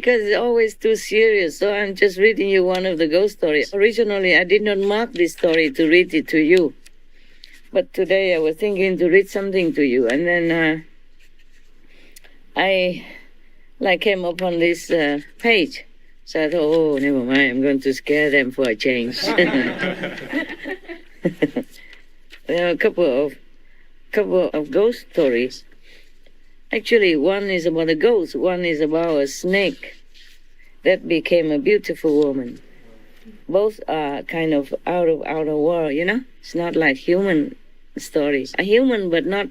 because it's always too serious. So I'm just reading you one of the ghost stories. Originally, I did not mark this story to read it to you. But today I was thinking to read something to you. And then I came upon this page. So I thought, oh, never mind. I'm going to scare them for a change. There are a couple of ghost stories. Actually, one is about a ghost, one is about a snake that became a beautiful woman. Both are kind of out of outer world, you know? It's not like human story. A human, but not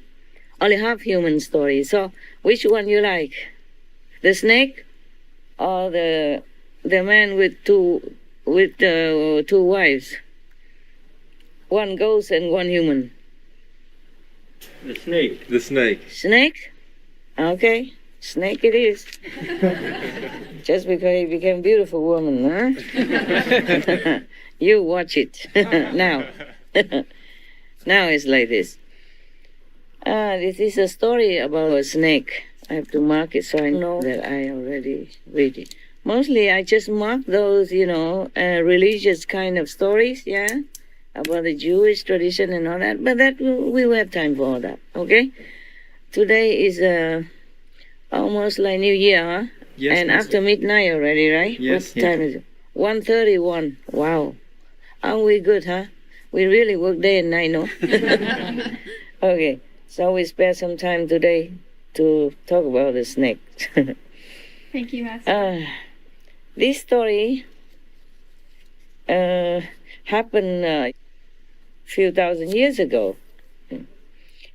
only half human story. So, which one you like? The snake or the man with two wives? One ghost and one human. The snake. The snake. Snake? Okay, snake it is. Just because he became a beautiful woman, huh? You watch it now. Now it's like this. This is a story about a snake. I have to mark it so I know that I already read it. Mostly I just mark those, religious kind of stories, yeah, about the Jewish tradition and all that. But that we will have time for all that, okay? Today is almost like New Year, huh? Yes. And after midnight already, right? Yes. What time is it? 1:31. Wow. Aren't we good, huh? We really work day and night, no? Okay. So we spare some time today to talk about the snake. Thank you, Master. This story happened a few thousand years ago.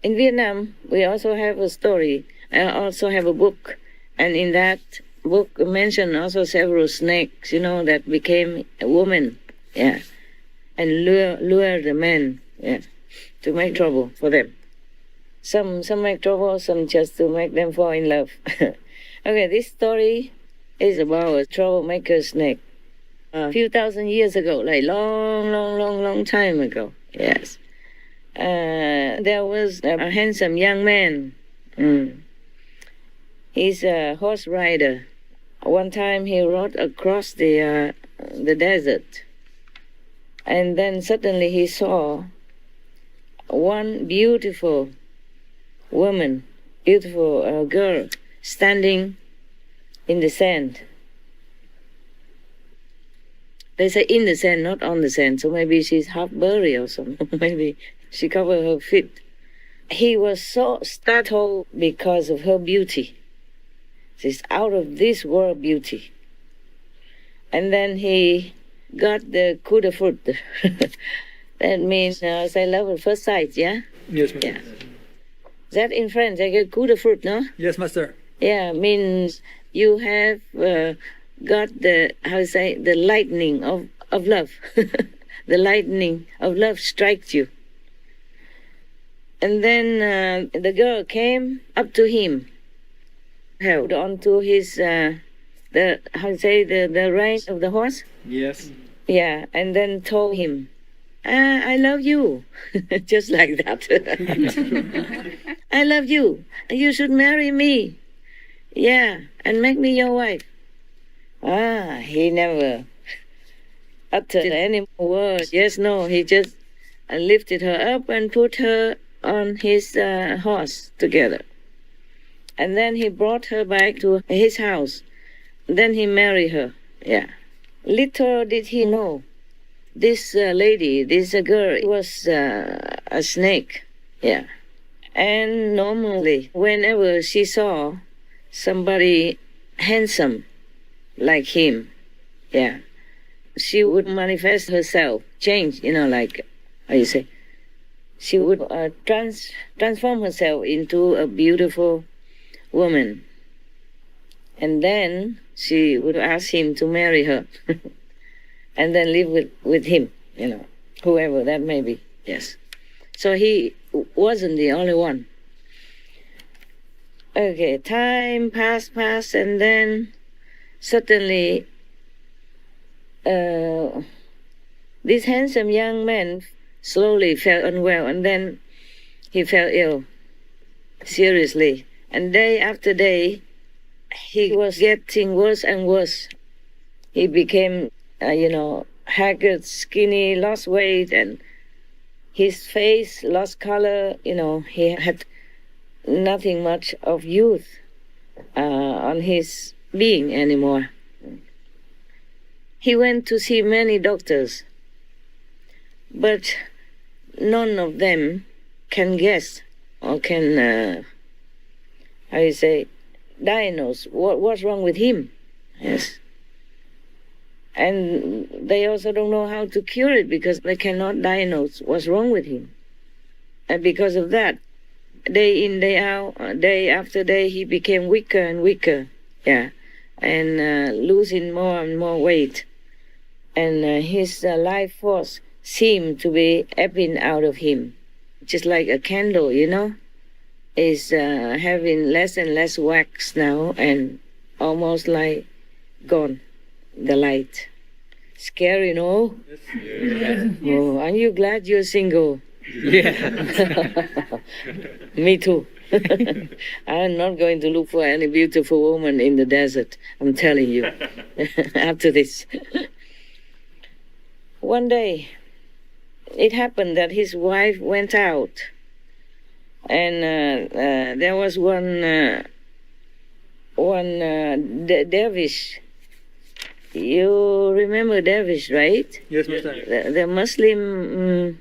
In Vietnam, we also have a story. I also have a book. And in that book mentioned also several snakes, that became a woman, yeah, and lure the men, yeah, to make trouble for them. Some make trouble, some just to make them fall in love. Okay, this story is about a troublemaker snake. A few thousand years ago, like long time ago, yes. There was a handsome young man. He's a horse rider. One time he rode across the desert, and then suddenly he saw one beautiful woman, beautiful girl, standing in the sand. They say in the sand, not on the sand, so maybe she's half buried or something. Maybe she covered her feet. He was so startled because of her beauty. She's out of this world beauty. And then he got the coup de fruit. That means, say love at first sight, yeah? Yes, Master. Yeah. That in French, I get coup de fruit, no? Yes, Master. Yeah, means you have got the lightning of love. The lightning of love strikes you. And then the girl came up to him, held onto his, the rein of the horse. Yes. Yeah, and then told him, I love you. Just like that. I love you. You should marry me. Yeah, and make me your wife. He never uttered any more words. Yes, no, he just lifted her up and put her on his horse together. And then he brought her back to his house. Then he married her. Yeah. Little did he know, this lady, this girl, was a snake. Yeah. And normally, whenever she saw somebody handsome like him, yeah, she would manifest herself, change, like, how you say, she would transform herself into a beautiful woman. And then she would ask him to marry her and then live with him, whoever that may be, yes. So he wasn't the only one. Okay, time passed, and then suddenly this handsome young man slowly felt unwell, and then he fell ill, seriously. And day after day, he was getting worse and worse. He became, haggard, skinny, lost weight, and his face lost color. He had nothing much of youth on his being anymore. He went to see many doctors, but none of them can guess or can, diagnose what's wrong with him. Yes. And they also don't know how to cure it because they cannot diagnose what's wrong with him. And because of that, day in, day out, day after day, he became weaker and weaker. Yeah. And losing more and more weight. And his life force seemed to be ebbing out of him. Just like a candle, is having less and less wax now and almost like gone, the light. Scary, no? Yeah. Oh, aren't you glad you're single? Yeah. Me too. I'm not going to look for any beautiful woman in the desert, I'm telling you, after this. One day, it happened that his wife went out, and there was one dervish. You remember dervish, right? Yes, Master.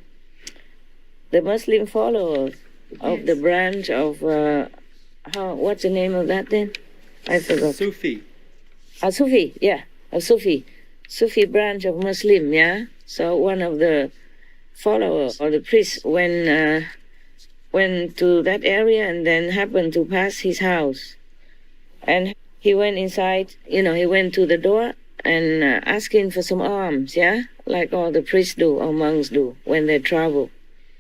The Muslim followers of the branch of what's the name of that then? I forgot. Sufi. A Sufi, yeah, a Sufi branch of Muslim, yeah. So one of the followers or the priests went to that area and then happened to pass his house, and he went inside. He went to the door and asking for some alms, yeah, like all the priests do or monks do when they travel,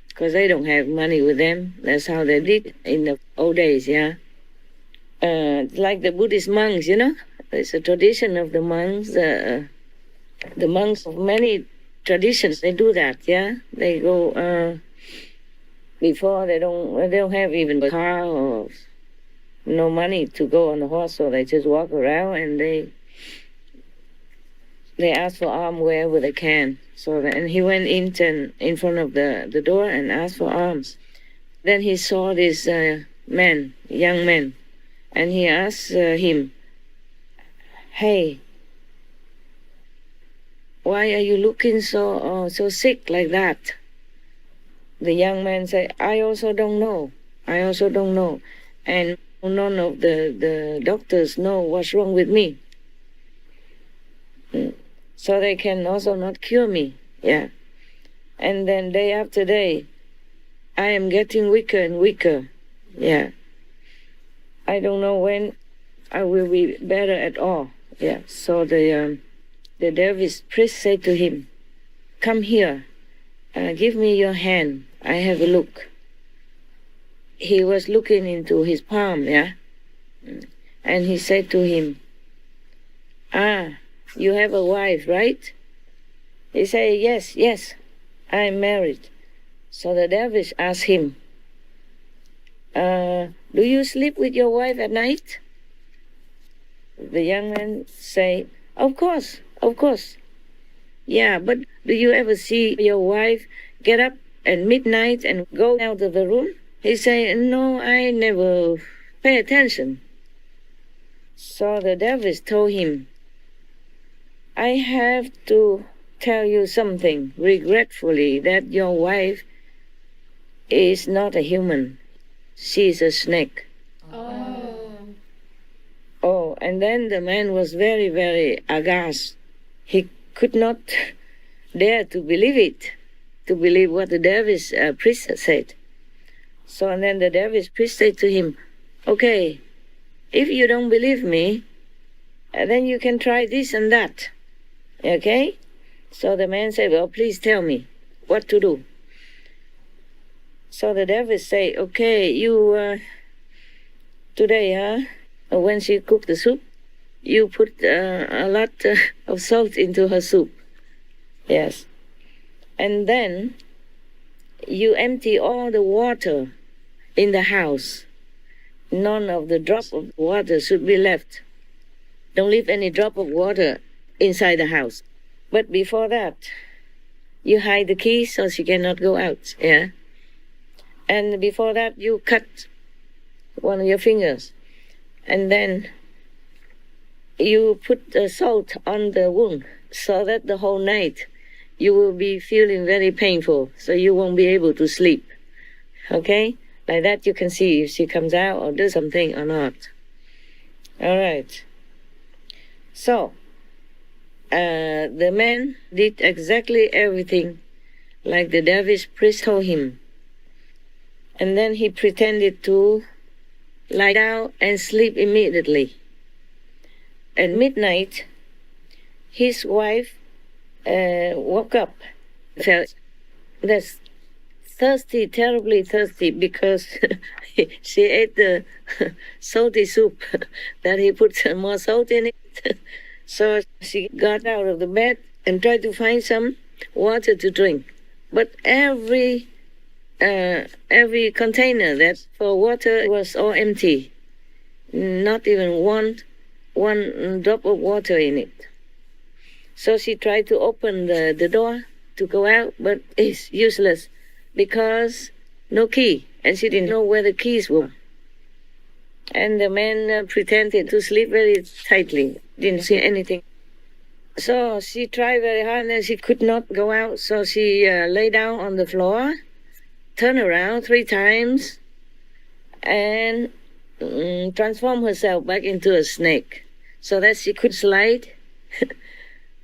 because they don't have money with them. That's how they did in the old days, yeah. Like the Buddhist monks, it's a tradition of the monks. The monks of many traditions, they do that, yeah. They go before they don't have even a car or no money to go on the horse, so they just walk around and they ask for alms wherever they can. And he went in front of the door and asked for alms. Then he saw this young man, and he asked him, "Hey, why are you looking so sick like that?" The young man said, I also don't know. And none of the doctors know what's wrong with me. So they can also not cure me. Yeah. And then day after day, I am getting weaker and weaker. Yeah. I don't know when I will be better at all. Yeah. So the dervish priest said to him, "Come here. Give me your hand. I have a look." He was looking into his palm, yeah? And he said to him, "You have a wife, right?" He said, Yes, I'm married." So the dervish asked him, "Do you sleep with your wife at night?" The young man said, Of course. "Yeah, but do you ever see your wife get up at midnight and go out of the room?" He said, "No, I never pay attention." So the dervish told him, "I have to tell you something regretfully, that your wife is not a human. She's a snake." Oh, and then the man was very, very aghast. He could not dare to believe what the dervish priest said. So and then the dervish priest said to him, "Okay, if you don't believe me, then you can try this and that." Okay? So the man said, "Well, please tell me what to do." So the dervish said, "Okay, you today, when she cooked the soup, you put a lot of salt into her soup. Yes. And then you empty all the water in the house. none of the drop of water should be left. Don't leave any drop of water inside the house. But before that, you hide the key so she cannot go out, yeah? And before that, you cut one of your fingers. And then you put salt on the wound so that the whole night you will be feeling very painful, so you won't be able to sleep. Okay? Like that you can see if she comes out or does something or not. All right. So, the man did exactly everything like the dervish priest told him. And then he pretended to lie down and sleep immediately. At midnight, his wife woke up, felt that's thirsty, terribly thirsty, because she ate the salty soup that he put some more salt in it. So she got out of the bed and tried to find some water to drink. But every container that for water was all empty. Not even one drop of water in it. So she tried to open the door to go out, but it's useless because no key, and she didn't know where the keys were. And the man pretended to sleep very tightly, didn't see anything. So she tried very hard and she could not go out, so she lay down on the floor, turned around 3 times, and transformed herself back into a snake so that she could slide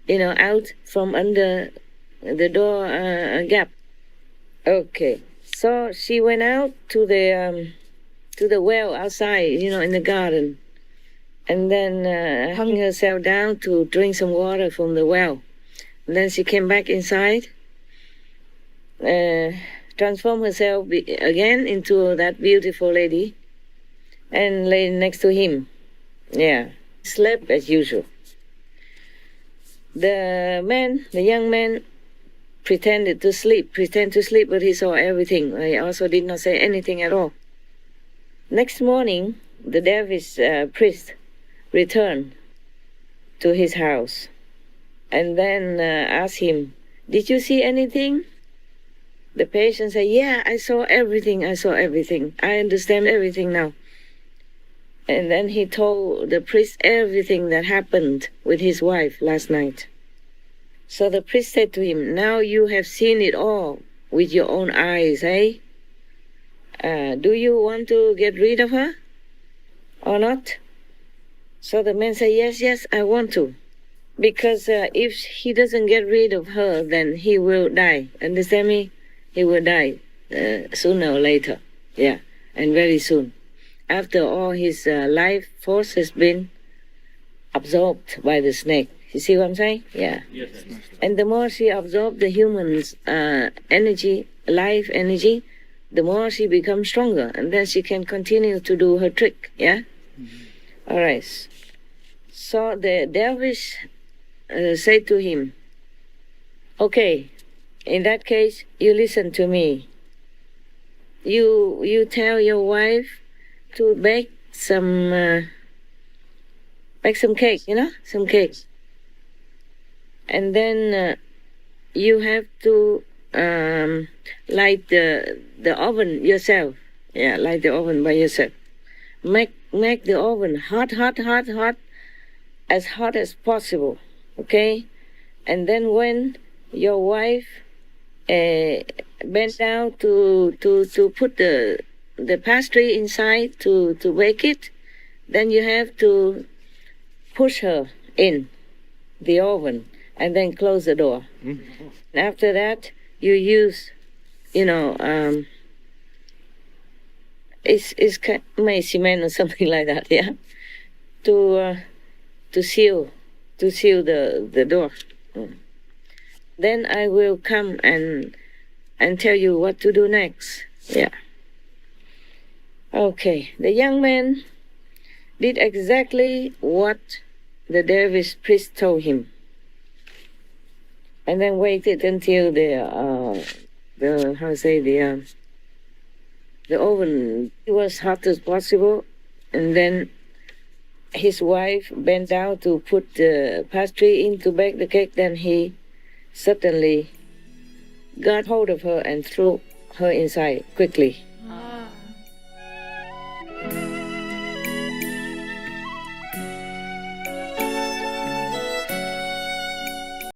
out from under the door gap. Okay, so she went out to the well outside, in the garden, and then hung herself down to drink some water from the well. And then she came back inside, transformed herself again into that beautiful lady, and lay next to him. Yeah, slept as usual. The young man, pretended to sleep, but he saw everything. He also did not say anything at all. Next morning, the dervish priest returned to his house and then asked him, "Did you see anything?" The patient said, "Yeah, I saw everything. I understand everything now." And then he told the priest everything that happened with his wife last night. So the priest said to him, "Now you have seen it all with your own eyes, eh? Do you want to get rid of her or not?" So the man said, yes, I want to. Because if he doesn't get rid of her, then he will die. Understand me? He will die sooner or later. Yeah, and very soon. After all his life force has been absorbed by the snake. You see what I'm saying? Yeah. Yes. And the more she absorbs the human's energy, life energy, the more she becomes stronger. And then she can continue to do her trick. Yeah? Mm-hmm. All right. So the dervish said to him, "Okay, in that case, you listen to me. You tell your wife to bake some cake, some cake. And then you have to light the oven yourself. Yeah, light the oven by yourself. Make the oven hot, as hot as possible, okay? And then when your wife bent down to put the pastry inside to bake it, then you have to push her in the oven and then close the door. Mm-hmm. After that, you use, it's cement or something like that, yeah, to seal the door. Then I will come and tell you what to do next. Yeah. Okay. The young man did exactly what the dervish priest told him, and then waited until the oven was hot as possible, And then his wife bent down to put the pastry in to bake the cake. Then he suddenly got hold of her and threw her inside quickly. Ah.